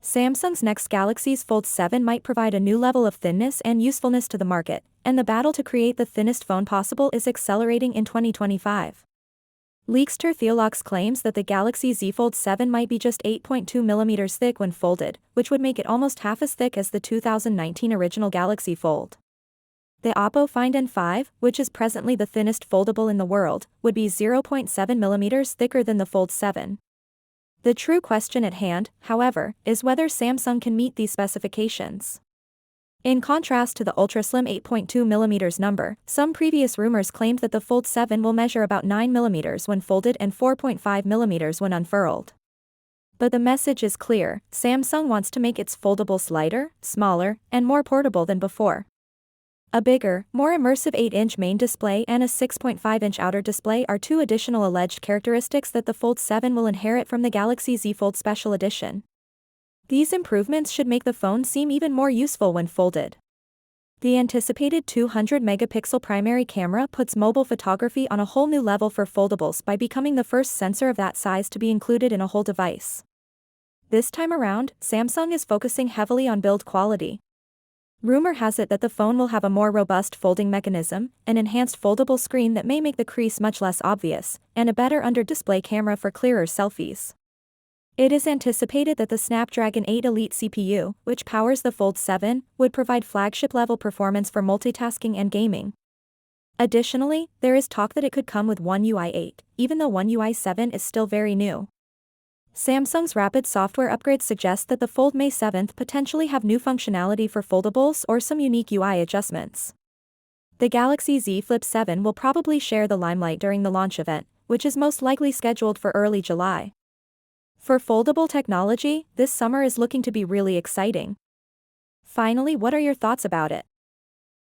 Samsung's next Galaxy Fold 7 might provide a new level of thinness and usefulness to the market, and the battle to create the thinnest phone possible is accelerating in 2025. Leakster Theolox claims that the Galaxy Z Fold 7 might be just 8.2mm thick when folded, which would make it almost half as thick as the 2019 original Galaxy Fold. The Oppo Find N5, which is presently the thinnest foldable in the world, would be 0.7mm thicker than the Fold 7. The true question at hand, however, is whether Samsung can meet these specifications. In contrast to the ultra-slim 8.2mm number, some previous rumors claimed that the Fold 7 will measure about 9mm when folded and 4.5mm when unfurled. But the message is clear: Samsung wants to make its foldables lighter, smaller, and more portable than before. A bigger, more immersive 8-inch main display and a 6.5-inch outer display are two additional alleged characteristics that the Fold 7 will inherit from the Galaxy Z Fold Special Edition. These improvements should make the phone seem even more useful when folded. The anticipated 200-megapixel primary camera puts mobile photography on a whole new level for foldables by becoming the first sensor of that size to be included in a whole device. This time around, Samsung is focusing heavily on build quality. Rumor has it that the phone will have a more robust folding mechanism, an enhanced foldable screen that may make the crease much less obvious, and a better under-display camera for clearer selfies. It is anticipated that the Snapdragon 8 Elite CPU, which powers the Fold 7, would provide flagship-level performance for multitasking and gaming. Additionally, there is talk that it could come with One UI 8, even though One UI 7 is still very new. Samsung's rapid software upgrades suggest that the Fold May 7th potentially have new functionality for foldables or some unique UI adjustments. The Galaxy Z Flip 7 will probably share the limelight during the launch event, which is most likely scheduled for early July. For foldable technology, this summer is looking to be really exciting. Finally, what are your thoughts about it?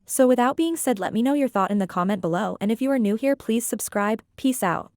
So without being said, let me know your thought in the comment below, and if you are new here, please subscribe. Peace out.